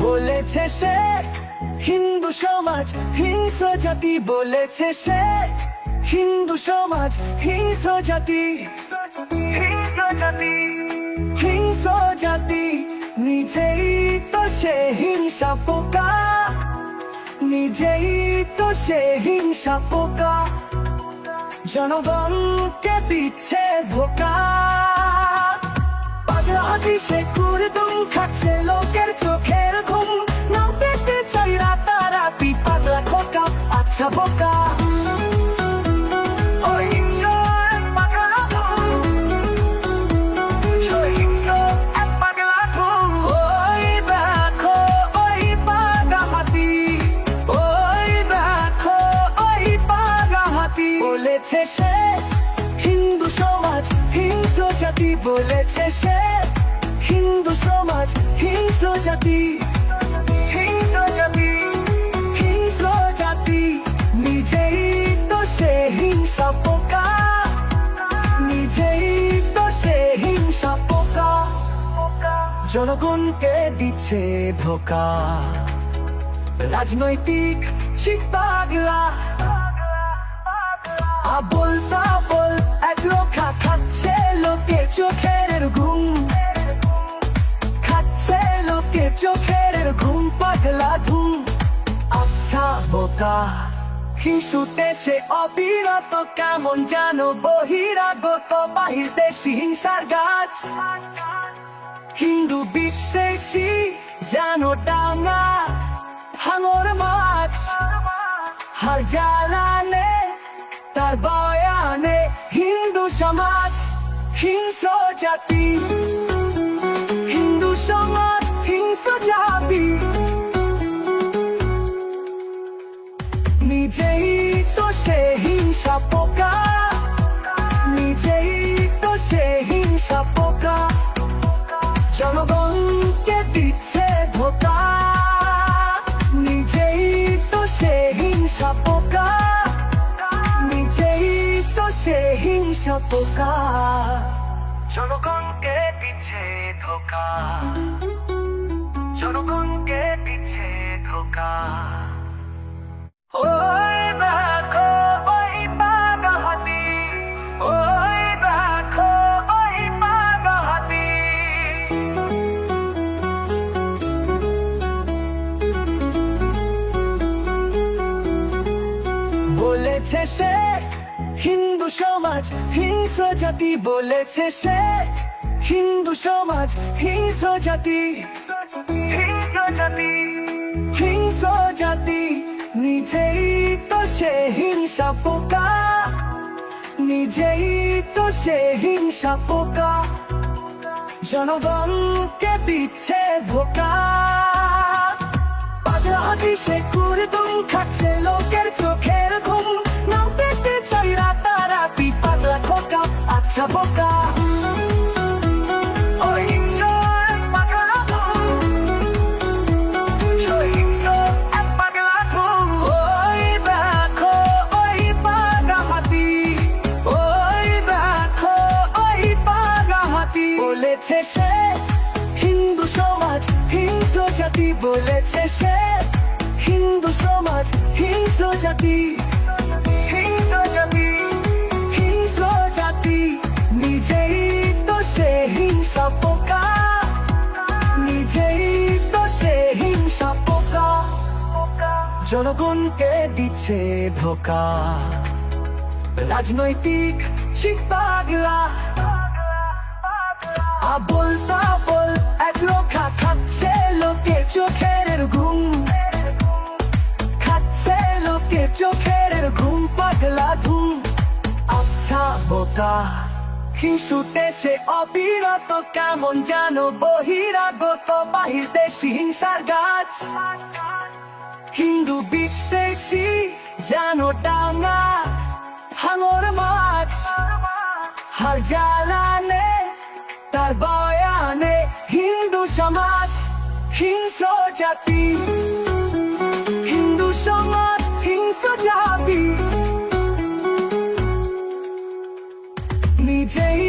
বলেছে সে হিন্দু সমাজ হিংস্র জাতি, বলেছে সে হিন্দু সমাজ হিংস্র জাতি, হিংস্র জাতি, হিংস্র জাতি। নিজেই তো সে হিংসা পোকা, নিজেই তো সে হিংসা পোকা, জনগণকে দিচ্ছে ধোকা। পাগলা হাতি সে কুড়দুম খাচ্ছে লোকের চোখের ঘুম, না পেতে চাই রাতারাতি পাগলা খোকা, আচ্ছা বোকা। বলেছে সে হিন্দু সমাজ হিংস্র জাতি, বলেছে সে হিন্দু সমাজ হিংস্র জাতি, হিংস্র জাতি, হিংস্র জাতি। নিজেই তো সে হিংসা পোকা, নিজেই তো সে হিংসা পোকা, জনগণকে দিচ্ছে ধোকা। রাজনৈতিক ঠিক পাগলা, আবোল তাবোল এক লোকা খাচ্ছে লোকের চোখের ঘুম, খাচ্ছে লোকের চোখের ঘুম, পাগলা ঘুম, আচ্ছা বোকা। হিংসুতে সে অবিরত কেমন যেন বহিরাগত বাহির দেশি হিংসার গাছ। হিন্দু বিদ্বেষী যেন ডাঙা হাঙর মাছ, হার জ্বালানে তার বয়ানে হিন্দু সমাজ হিংস্র জাতি, হিন্দু সমাজ হিংস্র জাতি। নিজেই তো সে হিংসা পোকা, নিজেই তো সে হিংসা পোকা, জনগণকে দিচ্ছে ধোকা। নিজেই তো সে হিংসা পোকা, নিজেই তো সে হিংসা পোকা, জনগণকে দিচ্ছে ধোকা, জনগণকে দিচ্ছে ধোকা। ওই দেখো ওই পাগলা হাতি, ওই দেখো ওই পাগলা হাতি। বলেছে সে হিন্দু সমাজ হিংস্র জাতি, বলেছে সে হিন্দু সমাজ হিংস্র জাতি, হিংস্র জাতি, হিংস্র জাতি। নিজেই তো সে হিংসা পোকা, নিজেই তো সে হিংসা পোকা, জনগণকে দিচ্ছে ধোকা। পাগলা হাতি সে কুড়দুম খাচ্ছে লোকের চোখের ঘুম, না পেতে চাই রাতারাতি পাগলা খোকা, আচ্ছা বোকা। বলেছে সে হিন্দু সমাজ হিংস্র জাতি, বলেছে সে হিন্দু সমাজ হিংস্র জাতি, হিংস্র জাতি, হিংস্র জাতি। নিজেই তো সে হিংসা পোকা, নিজেই তো সে হিংসা পোকা, জনগণকে দিচ্ছে ধোকা। রাজনৈতিক ঠিক পাগলা, আবোল তাবোল এক লোকা খাচ্ছে লোকের চোখের ঘুম, খাচ্ছে লোকের চোখের ঘুম, পাগলা ঘুম, আচ্ছা বোকা। হিংসুতে সে অবিরত কেমন যেন বহিরাগত বাহির দেশি হিংসার গাছ। হিন্দু বিদ্বেষী যেন ডাঙা হাঙর মাছ, হার জ্বালানে তার বয়ানে হিন্দু সমাজ হিংস্র জাতি, হিন্দু সমাজ হিংস্র জাতি। নিজেই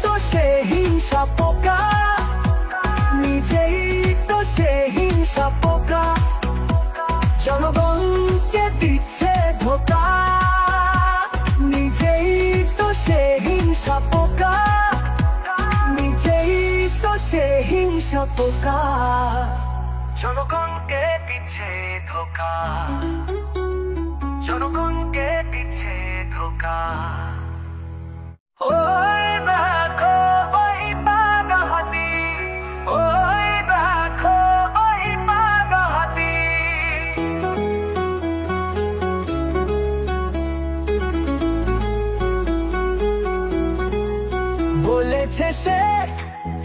তো সে হিংসা পোকা, নিজেই তো সে হিংসা পোকা। পোকা, জনগণকে দিচ্ছে ধোকা, জনগণকে দিচ্ছে ধোকা। ওই দেখো ওই পাগা হাতি, ওই দেখো ওই পাগা হাতি। বলেছে সে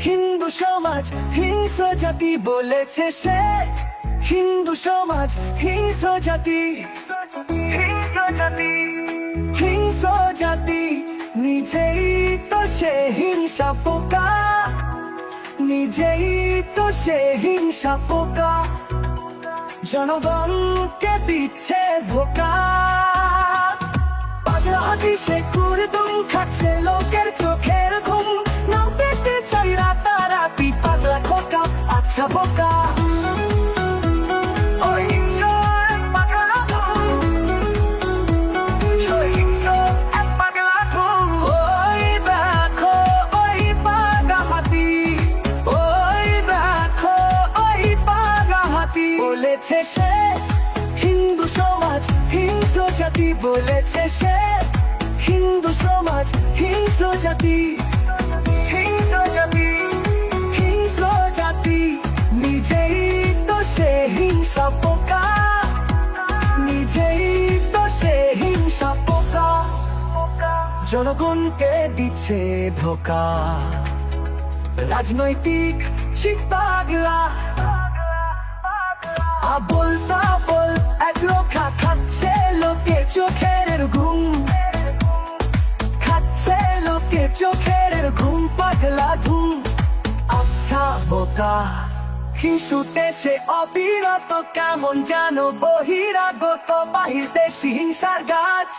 হিন্দু সমাজ হিংস্র জাতি, বলেছে সে হিন্দু সমাজ হিংস্র জাতি, হিংস্র জাতি, হিংস্র জাতি। নিজেই তো সে হিংসা পোকা, নিজেই তো সে হিংসা পোকা, জনগণকে দিচ্ছে ধোকা। পাগলা হাতি সে কুড়দুম খাচ্ছে লোকের চোখের ঘুম, না পেতে চাই রাতারাতি পাগলা খোকা আচ্ছা বোকা। বলেছে সে হিন্দু সমাজ হিংস্র জাতি, বলেছে সে হিন্দু সমাজ হিংস্র জাতি, হিংস্র জাতি, হিংস্র জাতি। নিজেই তো সে হিংসা পোকা, নিজেই তো সে হিংসা পোকা, জনগণকে দিচ্ছে ধোকা। রাজনৈতিক পাগলা আবোল তাবোল এক লোকা খাচ্ছে লোকের চোখের ঘুম, খাচ্ছে লোকের চোখের ঘুম পাগলা ধুম আচ্ছা বোকা। হিংসুতে সে অবিরত কেমন জানো বহিরাগত বাহির দেশি হিংসার গাছ,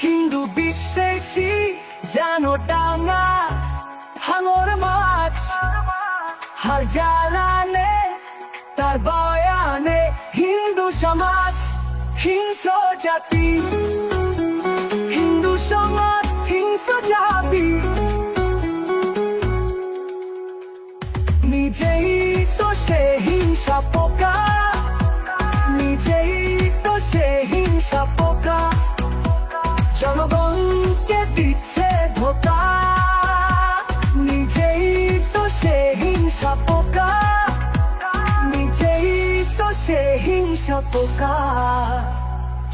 হিন্দু বিদ্বেষী জানো ডাঙা হাঙর মাছ, হার জ্বালানে তার বয়ানে হিন্দু সমাজ হিংস্র জাতি, হিন্দু সমাজ হিংস্র জাতি। নিজেই তো সে হিংসা পোকা, নিজেই তো সে হিংসা পোকা, জনগণকে দিচ্ছে ধোকা। নিজেই তো সে হিংসা পোকা, নিজেই তো সে হিংসা পোকা,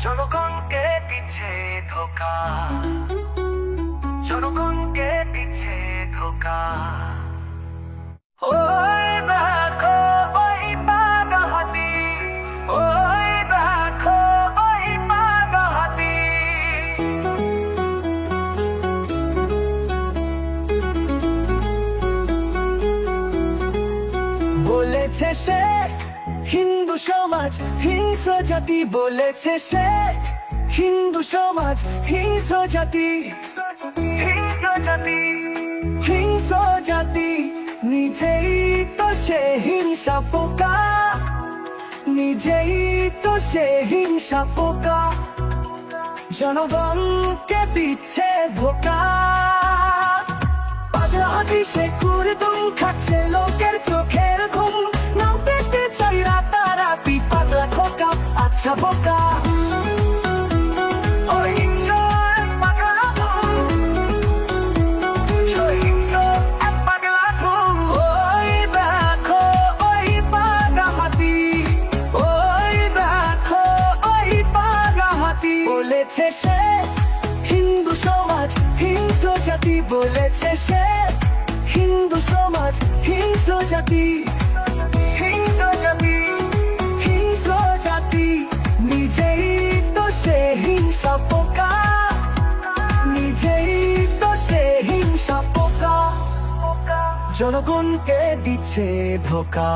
জনগণকে দিচ্ছে ধোকা, জনগণকে দিচ্ছে ধোকা। ওই দেখো ওই পাগা হাতি, ওই দেখো ওই পাগা হাতি। বলেছে সে হিন্দু সমাজ হিংস্র জাতি, বলেছে সে হিন্দু সমাজ হিংস্র জাতি, হিংস্র জাতি, হিংস্র জাতি। নিজেই তো সে হিংসা পোকা, নিজেই তো সে হিংসা পোকা, জনগণকে দিচ্ছে ধোকা। পাগলা হাতি সে কুড়দুম খাচ্ছে লোকের চোখের ঘুম, না পেতে চাই রাতারাতি পাগলা খোকা আচ্ছা বোকা। বলেছে সে হিন্দু সমাজ হিংস্র জাতি, বলেছে সে হিন্দু সমাজ হিংস্র জাতি, হিংস্র জাতি, হিংস্র জাতি। নিজেই তো সে হিংসা পোকা, নিজেই তো সে হিংসা পোকা, জনগণকে দিচ্ছে ধোকা।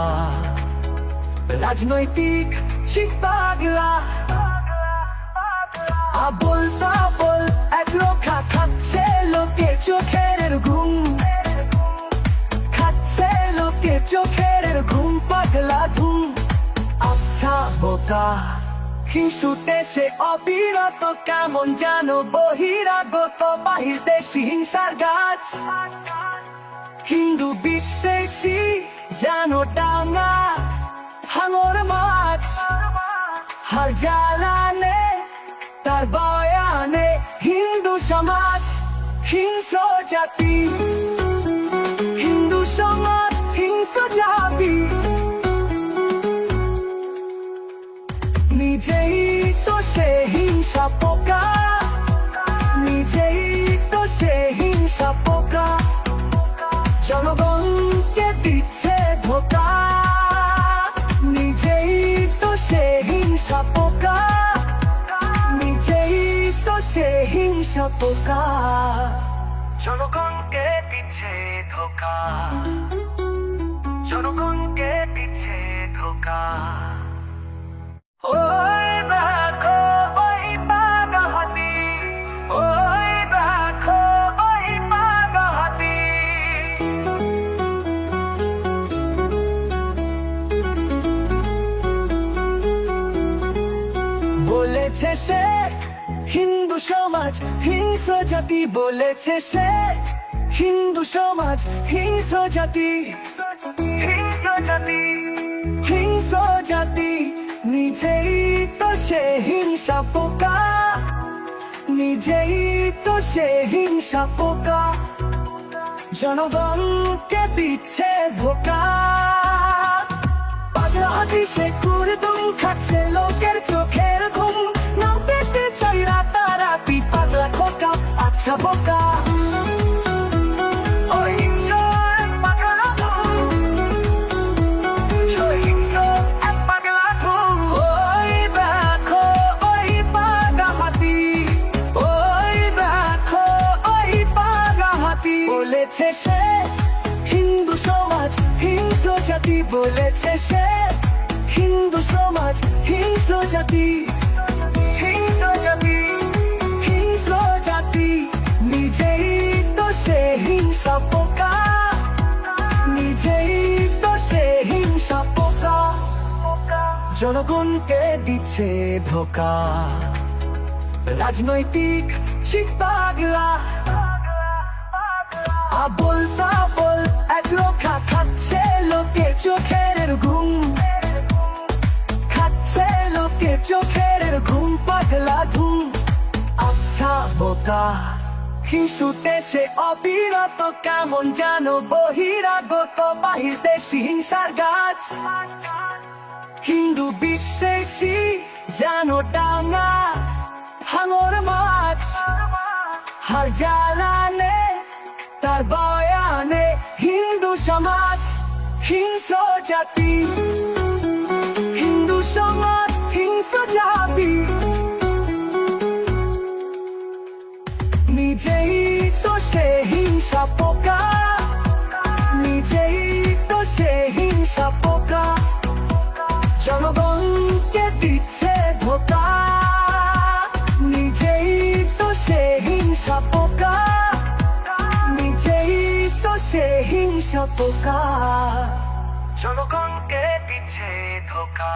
রাজনৈতিক পাগলা আবোল তাবোল এক লোকা খাচ্ছে লোকের চোখের ঘুম, খাচ্ছে লোকের চোখের ঘুম পাগলা ধুম আচ্ছা বোকা। হিংসুতে সে অবিরত কেমন জানো বহিরাগত বাহির দেশি হিংসার গাছ, হিন্দু বিদ্বেষী জানো ডাঙা হাঙর মাছ হার জ্বালানে তার বয়ানে হিন্দু সমাজ হিংস্র জাতি হিন্দু সমাজ হিংস্র জাতি নিজেই তো সে হিংসা পোকা নিজেই তো সে হিংসা পোকা জনগণকে দিচ্ছে ধোকা নিজেই তো সে হিংসা পোকা নিজেই তো সে হিংসা পোকা জনগণকে দিচ্ছে ধোকা জনগণকে দিচ্ছে ধোকা ওই দেখো ওই পাগা হাতি ওই দেখো ওই পাগা হাতি বলেছে সে হিন্দু সমাজ হিংস্র জাতি বলেছে সে হিন্দু সমাজ হিংস্র জাতি হিংস্র জাতি হিংস্র জাতি নিজেই তো সে হিংসা পোকা নিজেই তো সে হিংসা পোকা জনগণকে দিচ্ছে ধোকা পাগলা হাতি সে কুড়দুম খাচ্ছে লোকের চোখের ঘুম না পেতে চাই রাতারাতি পাগলা খোকা আচ্ছা বোকা বলেছে সে হিন্দু সমাজ হিংস্র জাতি বলেছে সে হিন্দু সমাজ হিংস্র জাতি হিংস্র জাতি হিংস্র জাতি নিজেই তো সে হিংসা পোকা নিজেই তো সে হিংসা পোকা জনগণকে দিচ্ছে ধোকা রাজনৈতিক ঠিক পাগলা আবোল তাবোল এক লোকা খাচ্ছে লোকের চোখের ঘুম খাচ্ছে লোকের চোখের ঘুম পাগলা ঘুম আচ্ছা বোকা হিংসুতে সে অবিরত কেমন জানো বহিরাগত বাহির দেশি হিংসার গাছ হিন্দু বিদ্বেষী জানো ডাঙা হাঙর মাছ হার জ্বালানে তার বয়ানে হিন্দু সমাজ হিংস্র জাতি হিন্দু সমাজ হিংস্র জাতি নিজেই তো সে হিংসা পোকা নিজেই তো সে হিংসা পোকা জনগণকে দিচ্ছে ধোকা নিজেই তো সে হিংসা পোকা নিজেই তো সে হিংসা পোকা জনগণকে দিচ্ছে ধোকা